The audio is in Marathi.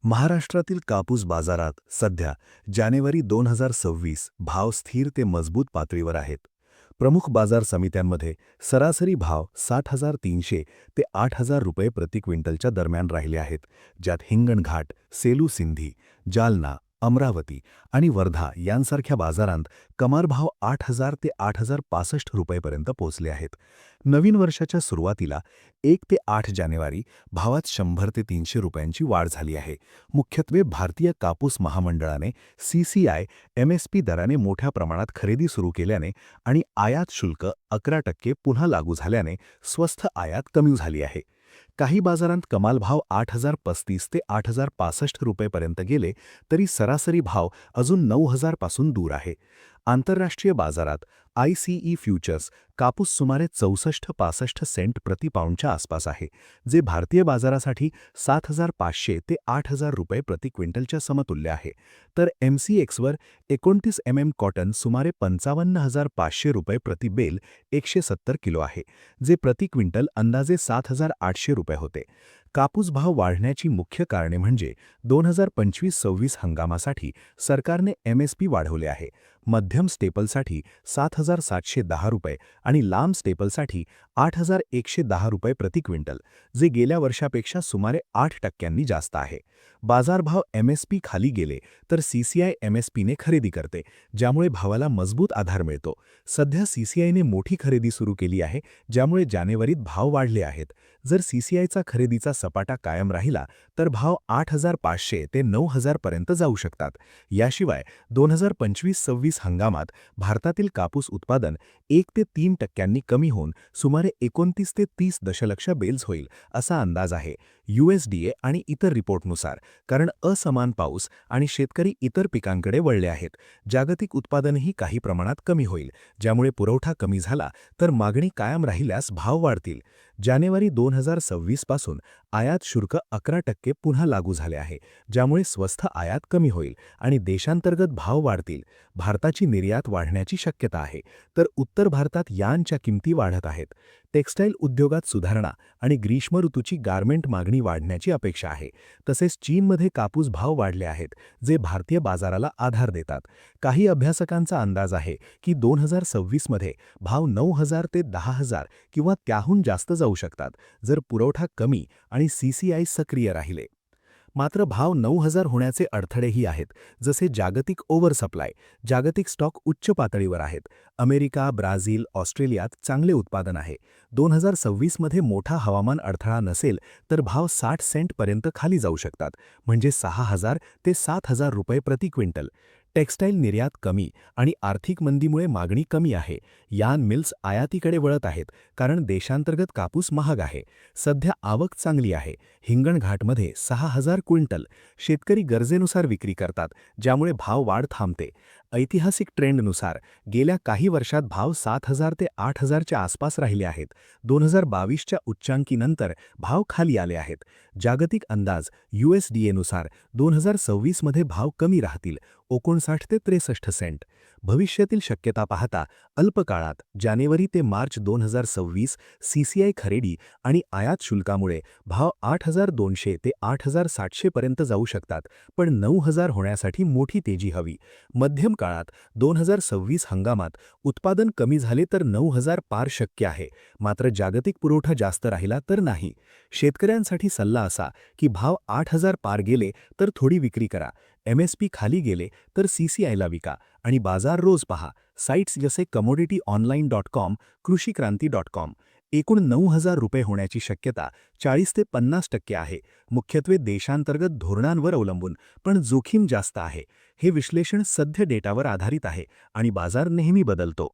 महाराष्ट्रातील कापूस बाजारात सध्या जानेवारी 2026 भाव स्थिर ते मजबूत पातळीवर आहेत. प्रमुख बाजार समित्यांमध्ये सरासरी भाव 60,300 ते 8,000 रुपये प्रति क्विंटलच्या दरम्यान राहिले आहेत, ज्यात हिंगणघाट, सेलू सिंधी, जालना, अमरावती आणि वर्धा यांसारख्या बाजारांत कमाल भाव 8,000 ते 8,065 रुपयेपर्यंत पोहोचले आहेत. नवीन वर्षाच्या सुरुवातीला 1 ते 8 जानेवारी भावात 100 ते 300 रुपयांची वाढ झाली आहे. मुख्यत्वे भारतीय कापूस महामंडळाने CCI MSP दराने मोठ्या प्रमाणात खरेदी सुरू केल्याने आणि आयात शुल्क 11% पुन्हा लागू झाल्याने स्वस्त आयात कमी झाली आहे. काही बाजारांत कमाल भाव 8,035 ते 8,065 रुपयेपर्यंत गेले तरी सरासरी भाव अजून 9,000 पासून दूर आहे. आंतरराष्ट्रीय बाजारात ICE फ्युचर्स कापूस सुमारे 64-65 सेंट प्रति पाऊंडच्या आसपास आहे, जे भारतीय बाजारासाठी 7,500 ते 8,000 रुपये प्रति क्विंटलच्या समतुल्य आहे. तर MCXवर 29 कॉटन सुमारे 55,500 रुपये प्रति बेल 170 किलो आहे, जे प्रति क्विंटल अंदाजे 7,800 रुपये होते. कापूस भाव वाढण्याची मुख्य कारणे म्हणजे 2025-26 हंगामासाठी सरकारने MSP वाढवले आहे. मध्यम स्टेपलसाठी 7,710 रुपये आणि लांब स्टेपलसाठी 8,110 रुपये प्रति क्विंटल, जे गेल्या वर्षापेक्षा सुमारे 8% जास्त आहे. बाजारभाव MSP खाली गेले तर CCI MSPने खरेदी करते, ज्यामुळे भावाला मजबूत आधार मिळतो. सध्या CCIने मोठी खरेदी सुरू केली आहे, ज्यामुळे जानेवारीत भाव वाढले आहेत. जर CCIचा खरेदीचा सपाटा कायम राहिला तर भाव 8,500 ते 9,000 पर्यंत जाऊ शकतात. याशिवाय 2025-26 हंगामात भारतातील कापूस उत्पादन 1 ते 3% कमी होऊन सुमारे 29 ते 30 दशलक्ष बेल्स होईल, असा अंदाज आहे USDA आणि इतर रिपोर्टनुसार. कारण असमान पाऊस आणि शेतकरी इतर पिकांकडे वळले आहेत. जागतिक उत्पादनही काही प्रमाणात कमी होईल, ज्यामुळे पुरवठा कमी झाला तर मागणी कायम राहिल्यास भाव वाढतील. जानेवारी 2026 पासून आयात शुल्क 11% पुन्हा लागू झाले आहे, ज्यामुळे स्वस्त आयात कमी होईल आणि देशांतर्गत भाव वाढतील. भारताची निर्यात वाढण्याची शक्यता आहे, तर उत्तर भारतात यांच्या किमती वाढत आहेत. टेक्स्टाईल उद्योगात सुधारणा आणि ग्रीष्म ऋतूची गारमेंट मागणी वाढण्याची अपेक्षा आहे. तसेच चीनमध्ये कापूस भाव वाढले आहेत, जे भारतीय बाजाराला आधार देतात. काही अभ्यासकांचा अंदाज आहे की 2026 मध्ये भाव 9,000 ते 10,000 किंवा त्याहून जास्त जाऊ शकतात, जर पुरवठा कमी आणि CCI सक्रिय राहिले. मात्र भाव 9,000 होण्याचे अडथळेही आहेत, जसे जागतिक ओव्हरसप्लाय. जागतिक स्टॉक उच्च पातळीवर आहेत. अमेरिका, ब्राझील, ऑस्ट्रेलियात चांगले उत्पादन आहे. 2026 मध्ये मोठा हवामान अडथळा नसेल तर भाव 60 सेंटपर्यंत खाली जाऊ शकतात, म्हणजे 6,000 ते 7,000 रुपये प्रति क्विंटल. टेक्स्टाईल निर्यात कमी आणि आर्थिक मंदीमुळे मागणी कमी आहे. यार्न मिल्स आयातीकडे वळत आहेत, कारण देशांतर्गत कापूस महाग आहे. सध्या आवक चांगली आहे. हिंगणघाटमध्ये 6,000 क्विंटल. शेतकरी गरजेनुसार विक्री करतात, ज्यामुळे भाव वाढ थांबते. ऐतिहासिक ट्रेंडनुसार गेल्या काही वर्षात भाव 7,000 ते 8,000 च्या आसपास राहिले आहेत. 2022च्या उच्चांकीनंतर भाव खाली आले आहेत. जागतिक अंदाज USDAनुसार 2026 मध्ये भाव कमी राहतील, 59 ते 63 सेंट. भविष्यातील शक्यता पाहता अल्पकाळात जानेवारी ते मार्च 2026 CCI खरेदी आणि आयात शुल्कामुळे भाव 8,200 ते 8,700 पर्यंत जाऊ शकतात, पण 9,000 होण्यासाठी मोठी तेजी हवी. मध्यम काळात 2026 हंगामात उत्पादन कमी झाले तर 9,000 पार शक्य आहे, मात्र जागतिक पुरवठा जास्त राहिला तर नाही. शेतकऱ्यांसाठी सल्ला असा की भाव 8,000 पार गेले तर थोडी विक्री करा, MSP खाली गेले तर CCIला विका आणि बाजार रोज पहा. साइट्स जसे commodityonline.com, कृषीक्रांती.com. एकूण 9,000 रुपये होण्याची शक्यता 40 ते 50% आहे, मुख्यत्वे देशांतर्गत धोरणांवर अवलंबून, पण जोखीम जास्त आहे. हे विश्लेषण सध्या डेटावर आधारित आहे आणि बाजार नेहमी बदलतो.